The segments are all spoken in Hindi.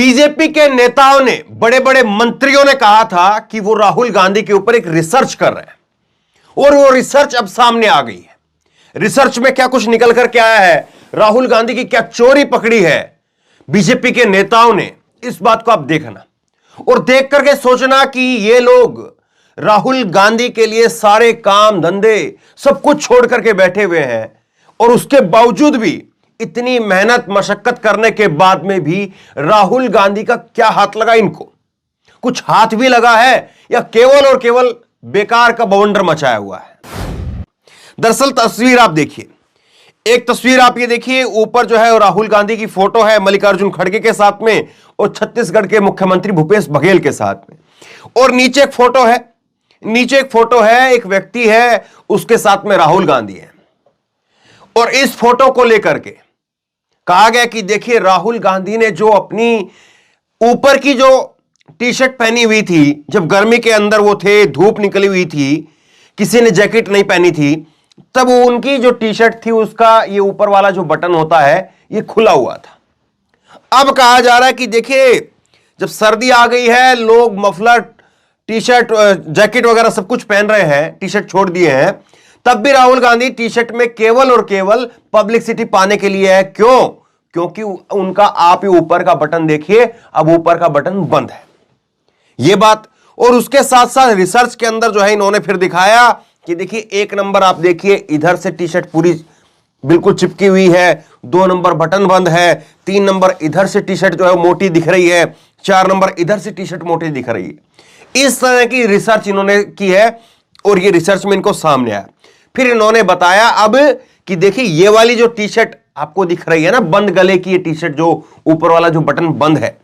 बीजेपी के नेताओं ने, बड़े बड़े मंत्रियों ने कहा था कि वो राहुल गांधी के ऊपर एक रिसर्च कर रहे हैं और वो रिसर्च अब सामने आ गई है। रिसर्च में क्या कुछ निकल कर के आया है, राहुल गांधी की क्या चोरी पकड़ी है बीजेपी के नेताओं ने, इस बात को आप देखना और देख करके सोचना कि ये लोग राहुल गांधी के लिए सारे काम धंधे सब कुछ छोड़ करके बैठे हुए हैं और उसके बावजूद भी, इतनी मेहनत मशक्कत करने के बाद में भी राहुल गांधी का क्या हाथ लगा इनको? कुछ हाथ भी लगा है या केवल और केवल बेकार का बवंडर मचाया हुआ है? दरअसल तस्वीर आप देखिए, एक तस्वीर आप ये देखिए, ऊपर जो है राहुल गांधी की फोटो है मल्लिकार्जुन खड़गे के साथ में और छत्तीसगढ़ के मुख्यमंत्री भूपेश बघेल के साथ में, और नीचे एक फोटो है, एक व्यक्ति है, उसके साथ में राहुल गांधी है। और इस फोटो को लेकर के कहा गया कि देखिए राहुल गांधी ने जो अपनी ऊपर की जो टी शर्ट पहनी हुई थी, जब गर्मी के अंदर वो थे, धूप निकली हुई थी, किसी ने जैकेट नहीं पहनी थी, तब उनकी जो टी शर्ट थी उसका ये ऊपर वाला जो बटन होता है ये खुला हुआ था। अब कहा जा रहा है कि देखिए जब सर्दी आ गई है, लोग मफलर, टी शर्ट, जैकेट वगैरह सब कुछ पहन रहे हैं, टी शर्ट छोड़ दिए हैं, तब भी राहुल गांधी टी शर्ट में केवल और केवल पब्लिसिटी पाने के लिए है। क्यों? क्योंकि उनका आप ही ऊपर का बटन देखिए, अब ऊपर का बटन बंद है, यह बात। और उसके साथ साथ रिसर्च के अंदर जो है इन्होंने फिर दिखाया कि देखिए एक नंबर आप देखिए, इधर से टी शर्ट पूरी बिल्कुल चिपकी हुई है, 2 नंबर बटन बंद है, 3 नंबर इधर से टी शर्ट जो है मोटी दिख रही है, 4 नंबर इधर से टी शर्ट मोटी दिख रही है। इस तरह की रिसर्च इन्होंने की है और ये रिसर्च में इनको सामने आया। फिर इन्होंने बताया अब कि देखिए ये वाली जो टी शर्ट आपको दिख रही है ना, बंद गले की ये टी शर्ट, जो ऊपर वाला जो बटन बंद है,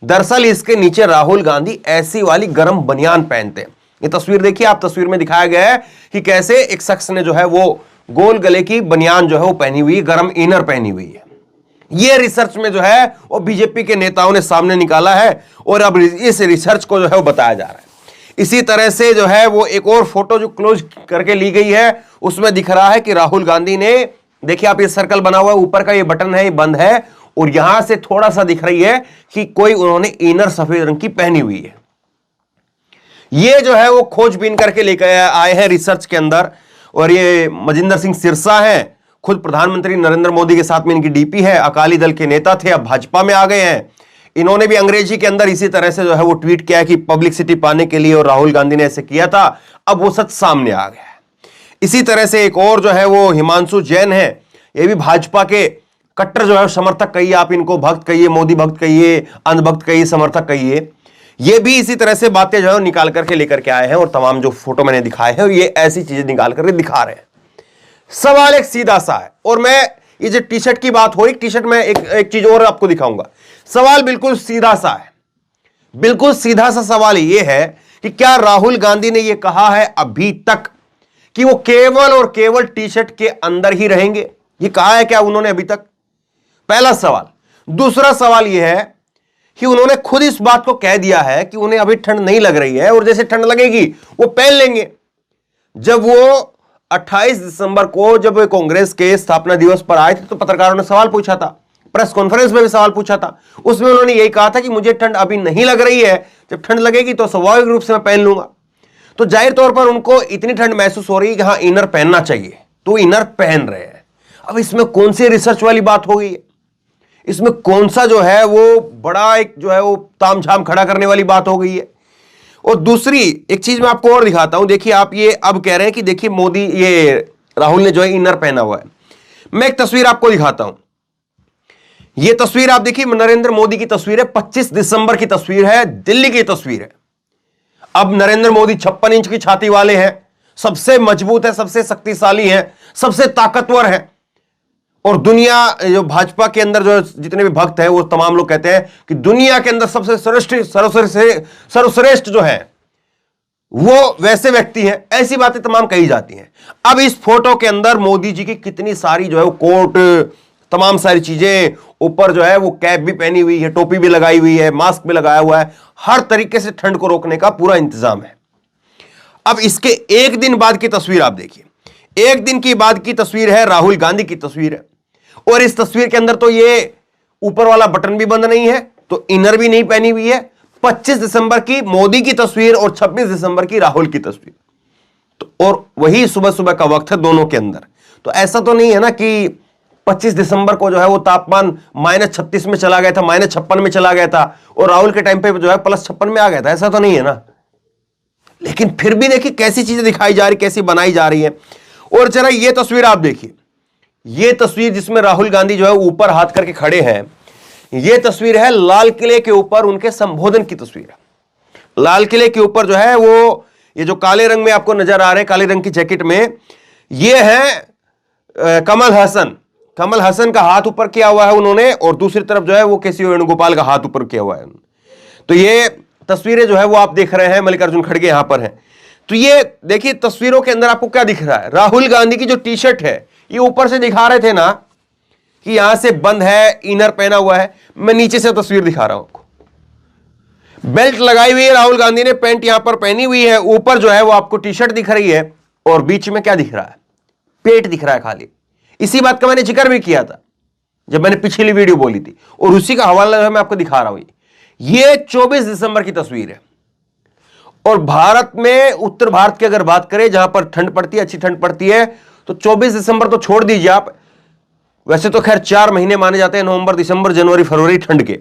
दरअसल इसके नीचे राहुल गांधी ऐसी वाली गर्म बनियान पहनते हैं। ये तस्वीर देखिए आप, तस्वीर में दिखाया गया है कि कैसे एक शख्स ने जो है वो गोल गले की बनियान जो है वो पहनी हुई है, गर्म इनर पहनी हुई है। ये रिसर्च में जो है वो बीजेपी के नेताओं ने सामने निकाला है और अब इस रिसर्च को जो है वो बताया जा रहा है। इसी तरह से जो है वो एक और फोटो जो क्लोज करके ली गई है, उसमें दिख रहा है कि राहुल गांधी ने, देखिए आप, ये सर्कल बना हुआ है, ऊपर का ये बटन है, ये बंद है, और यहां से थोड़ा सा दिख रही है कि कोई उन्होंने इनर सफेद रंग की पहनी हुई है। ये जो है वो खोजबीन करके लेकर आए हैं रिसर्च के अंदर, और ये मजिंदर सिंह सिरसा है, खुद प्रधानमंत्री नरेंद्र मोदी के साथ में इनकी डीपी है, अकाली दल के नेता थे, अब भाजपा में आ गए हैं। इन्होंने भी अंग्रेजी के अंदर इसी तरह से जो है वो ट्वीट किया कि पब्लिसिटी पाने के लिए और राहुल गांधी ने ऐसे किया था, अब वो सच सामने आ गया है। इसी तरह से एक और जो है वो हिमांशु जैन है, ये भी भाजपा के कट्टर जो है समर्थक कहिए, आप इनको भक्त कहिए, मोदी भक्त कहिए, अंधभक्त कहिए, समर्थक कहिए, ये भी इसी तरह से बातें जो है निकाल करके लेकर के आए हैं और तमाम जो फोटो मैंने दिखाए हैं ये ऐसी चीजें निकाल करके दिखा रहे हैं। सवाल एक सीधा सा है, और मैं ये जो टी शर्ट की बात हो रही, टी शर्ट में एक चीज और आपको दिखाऊंगा। सवाल बिल्कुल सीधा सा है, बिल्कुल सीधा सा सवाल ये है कि क्या राहुल गांधी ने यह कहा है अभी तक कि वो केवल और केवल टी शर्ट के अंदर ही रहेंगे? ये कहा है क्या उन्होंने अभी तक? पहला सवाल। दूसरा सवाल यह है कि उन्होंने खुद इस बात को कह दिया है कि उन्हें अभी ठंड नहीं लग रही है और जैसे ठंड लगेगी वो पहन लेंगे। जब वो 28 दिसंबर को जब कांग्रेस के स्थापना दिवस पर आए थे तो पत्रकारों ने सवाल पूछा था, प्रेस कॉन्फ्रेंस में भी सवाल पूछा था, उसमें उन्होंने यही कहा था कि मुझे ठंड अभी नहीं लग रही है, जब ठंड लगेगी तो स्वाभाविक रूप से मैं पहन लूंगा। तो जाहिर तौर पर उनको इतनी ठंड महसूस हो रही है कि हाँ इनर पहनना चाहिए, तो इनर पहन रहे हैं। अब इसमें कौन सी रिसर्च वाली बात हो गई है? इसमें कौन सा जो है वो बड़ा एक जो है वो तामझाम खड़ा करने वाली बात हो गई है? और दूसरी एक चीज मैं आपको और दिखाता हूं, देखिए आप, ये अब कह रहे हैं कि देखिए मोदी, ये राहुल ने जो है इनर पहना हुआ है। मैं एक तस्वीर आपको दिखाता हूं, ये तस्वीर आप देखिए नरेंद्र मोदी की तस्वीर है, 25 दिसंबर की तस्वीर है, दिल्ली की तस्वीर है। अब नरेंद्र मोदी 56 इंच की छाती वाले हैं, सबसे मजबूत है, सबसे शक्तिशाली हैं, सबसे ताकतवर है, और दुनिया जो भाजपा के अंदर जो जितने भी भक्त हैं वो तमाम लोग कहते हैं कि दुनिया के अंदर सबसे सर्वश्रेष्ठ जो है वो वैसे व्यक्ति हैं। ऐसी बातें तमाम कही जाती हैं। अब इस फोटो के अंदर मोदी जी की कितनी सारी जो है वो कोट, तमाम सारी चीजें, ऊपर जो है वो कैप भी पहनी हुई है, टोपी भी लगाई हुई है, मास्क भी लगाया हुआ है, हर तरीके से ठंड को रोकने का पूरा इंतजाम है। अब इसके एक दिन बाद की तस्वीर आप देखिए, एक दिन की बाद की तस्वीर है, राहुल गांधी की तस्वीर है, और इस तस्वीर के अंदर तो ये ऊपर वाला बटन भी बंद नहीं है तो इनर भी नहीं पहनी हुई है। 25 दिसंबर की मोदी की तस्वीर और 26 दिसंबर की राहुल की तस्वीर, तो और वही सुबह सुबह का वक्त है दोनों के अंदर। तो ऐसा तो नहीं है ना कि 25 दिसंबर को जो है वो तापमान -36 में चला गया था, -56 में चला गया था, और राहुल के टाइम पे जो है +56 में आ गया था, ऐसा तो नहीं है ना। लेकिन फिर भी देखिए कैसी चीजें दिखाई जा रही, कैसी बनाई जा रही है। और जरा ये तस्वीर आप देखिए, ये तस्वीर जिसमें राहुल गांधी जो है ऊपर हाथ करके खड़े हैं, ये तस्वीर है लाल किले के ऊपर उनके संबोधन की तस्वीर है। लाल किले के ऊपर जो है वो ये जो काले रंग में आपको नजर आ रहे हैं, काले रंग की जैकेट में, ये है कमल हसन का हाथ ऊपर किया हुआ है उन्होंने, और दूसरी तरफ जो है वो केसी वेणुगोपाल का हाथ ऊपर किया हुआ है। तो ये तस्वीरें जो है वो आप देख रहे हैं, मल्लिकार्जुन खड़गे यहां पर हैं। तो ये देखिए तस्वीरों के अंदर आपको क्या दिख रहा है, राहुल गांधी की जो टी शर्ट है, ये ऊपर से दिखा रहे थे ना कि यहां से बंद है, इनर पहना हुआ है। मैं नीचे से तस्वीर दिखा रहा हूं आपको, बेल्ट लगाई हुई है राहुल गांधी ने, पैंट यहां पर पहनी हुई है, ऊपर जो है वो आपको टी शर्ट दिख रही है, और बीच में क्या दिख रहा है, पेट दिख रहा है खाली। इसी बात का मैंने जिक्र भी किया था जब मैंने पिछली वीडियो बोली थी, और उसी का हवाला जो है मैं आपको दिखा रहा हूं। ये 24 दिसंबर की तस्वीर है। और भारत में, उत्तर भारत की अगर बात करें जहां पर ठंड पड़ती है, अच्छी ठंड पड़ती है, तो 24 दिसंबर तो छोड़ दीजिए आप, वैसे तो खैर 4 महीने माने जाते हैं, नवंबर, दिसंबर, जनवरी, फरवरी ठंड के,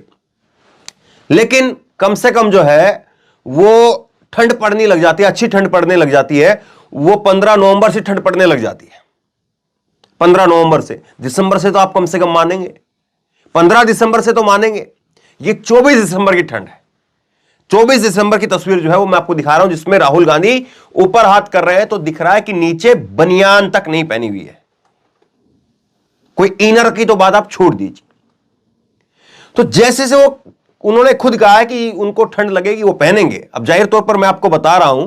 लेकिन कम से कम जो है वो ठंड पड़ने लग जाती है, अच्छी ठंड पड़ने लग जाती है, वो 15 नवंबर से ठंड पड़ने लग जाती है। 15 नवंबर से, दिसंबर से तो आप कम से कम मानेंगे, 15 दिसंबर से तो मानेंगे। ये 24 दिसंबर की ठंड है। 24 दिसंबर की तस्वीर जो है वो मैं आपको दिखा रहा हूं, जिसमें राहुल गांधी ऊपर हाथ कर रहे हैं, तो दिख रहा है कि नीचे बनियान तक नहीं पहनी हुई है, कोई इनर की तो बात आप छोड़ दीजिए। तो जैसे से वो, उन्होंने खुद कहा है कि उनको ठंड लगेगी वो पहनेंगे। अब जाहिर तौर पर मैं आपको बता रहा हूं,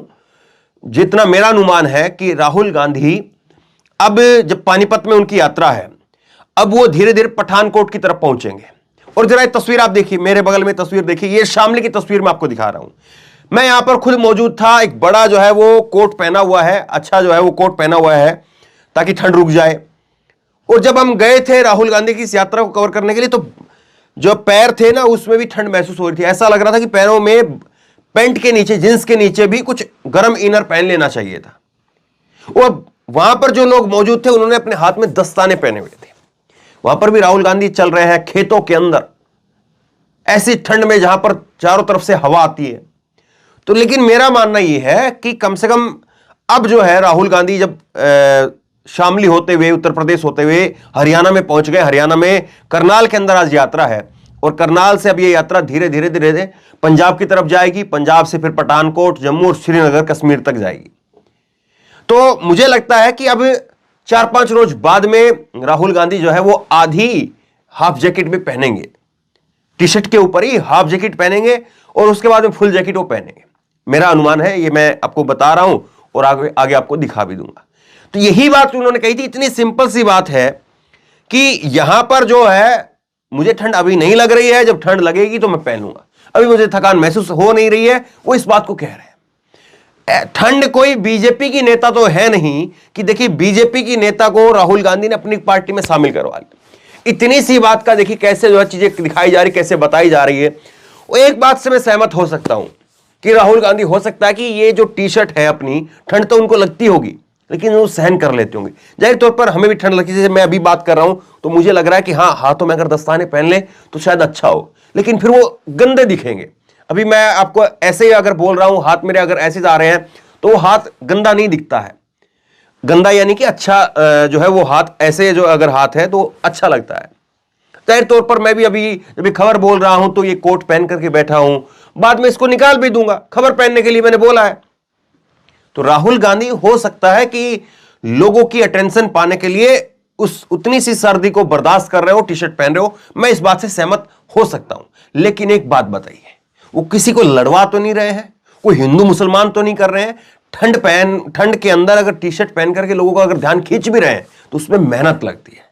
जितना मेरा अनुमान है कि राहुल गांधी अब जब पानीपत में उनकी यात्रा है, अब वो धीरे धीरे पठानकोट की तरफ पहुंचेंगे। और जरा एक तस्वीर आप देखिए, मेरे बगल में तस्वीर देखिए, ये शामली की तस्वीर मैं आपको दिखा रहा हूं। मैं यहां पर खुद मौजूद था, एक बड़ा जो है वो कोट पहना हुआ है, अच्छा जो है वो कोट पहना हुआ है ताकि ठंड रुक जाए। और जब हम गए थे राहुल गांधी की इस यात्रा को कवर करने के लिए, तो जो पैर थे ना उसमें भी ठंड महसूस हो रही थी। ऐसा लग रहा था कि पैरों में, पैंट के नीचे, जींस के नीचे भी कुछ गर्म इनर पहन लेना चाहिए था। और वहां पर जो लोग मौजूद थे उन्होंने अपने हाथ में दस्ताने पहने हुए थे। वहां पर भी राहुल गांधी चल रहे हैं खेतों के अंदर, ऐसी ठंड में जहां पर चारों तरफ से हवा आती है। तो लेकिन मेरा मानना यह है कि कम से कम अब जो है राहुल गांधी जब शामली होते हुए, उत्तर प्रदेश होते हुए हरियाणा में पहुंच गए, हरियाणा में करनाल के अंदर आज यात्रा है, और करनाल से अब ये यात्रा धीरे धीरे धीरे धीरे पंजाब की तरफ जाएगी, पंजाब से फिर पठानकोट, जम्मू और श्रीनगर, कश्मीर तक जाएगी। तो मुझे लगता है कि अब 4-5 रोज बाद में राहुल गांधी जो है वो आधी हाफ जैकेट भी पहनेंगे, टी शर्ट के ऊपर ही हाफ जैकेट पहनेंगे, और उसके बाद में फुल जैकेट वो पहनेंगे। मेरा अनुमान है, ये मैं आपको बता रहा हूं और आगे आगे आपको दिखा भी दूंगा। तो यही बात उन्होंने कही थी, इतनी सिंपल सी बात है कि यहां पर जो है मुझे ठंड अभी नहीं लग रही है, जब ठंड लगेगी तो मैं पहनूंगा, अभी मुझे थकान महसूस हो नहीं रही है, वो इस बात को कह रहे हैं। ठंड कोई बीजेपी की नेता तो है नहीं कि देखिए बीजेपी की नेता को राहुल गांधी ने अपनी पार्टी में शामिल करवा लिया। इतनी सी बात का देखिए कैसे जो है चीजें दिखाई जा रही, कैसे बताई जा रही है। वो एक बात से मैं सहमत हो सकता हूं कि राहुल गांधी हो सकता है कि ये जो टी शर्ट है अपनी, ठंड तो उनको लगती होगी लेकिन वो सहन कर लेते होंगे। जाहिर तौर पर हमें भी ठंड लगती है, जैसे मैं अभी बात कर रहा हूं तो मुझे लग रहा है कि हाँ, हाथों में अगर दस्ताने पहन ले तो शायद अच्छा हो, लेकिन फिर वो गंदे दिखेंगे। अभी मैं आपको ऐसे ही अगर बोल रहा हूं, हाथ मेरे अगर ऐसे जा रहे हैं तो वो हाथ गंदा नहीं दिखता है, गंदा यानी कि अच्छा जो है वो हाथ ऐसे जो अगर हाथ है तो अच्छा लगता है। जाहिर तौर पर मैं भी अभी जब खबर बोल रहा हूं तो ये कोट पहन करके बैठा हूं, बाद में इसको निकाल भी दूंगा, खबर पहनने के लिए मैंने बोला है। तो राहुल गांधी हो सकता है कि लोगों की अटेंशन पाने के लिए उस उतनी सी सर्दी को बर्दाश्त कर रहे हो, टी शर्ट पहन रहे हो, मैं इस बात से सहमत हो सकता हूं। लेकिन एक बात बताइए, वो किसी को लड़वा तो नहीं रहे हैं, कोई हिंदू मुसलमान तो नहीं कर रहे हैं। ठंड के अंदर अगर टी शर्ट पहन करके लोगों का अगर ध्यान खींच भी रहे हैं तो उसमें मेहनत लगती है,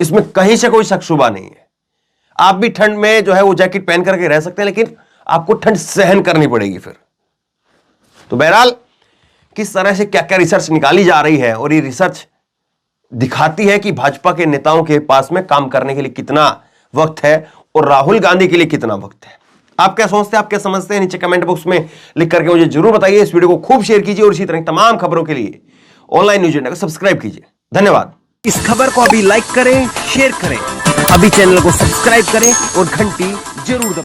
इसमें कहीं से कोई शक शुबा नहीं है। आप भी ठंड में जो है वो जैकेट पहन करके रह सकते हैं, लेकिन आपको ठंड सहन करनी पड़ेगी फिर। तो बहरहाल किस तरह से क्या क्या रिसर्च निकाली जा रही है, और ये रिसर्च दिखाती है कि भाजपा के नेताओं के पास में काम करने के लिए कितना वक्त है और राहुल गांधी के लिए कितना वक्त है? आप क्या सोचते हैं, आप क्या समझते हैं? नीचे कमेंट बॉक्स में लिख करके मुझे जरूर बताइए। इस वीडियो को खूब शेयर कीजिए और इसी तरह तमाम खबरों के लिए ऑनलाइन न्यूज इंडिया को सब्सक्राइब कीजिए। धन्यवाद। इस खबर को अभी लाइक करें, शेयर करें, अभी चैनल को सब्सक्राइब करें और घंटी जरूर दबाएं।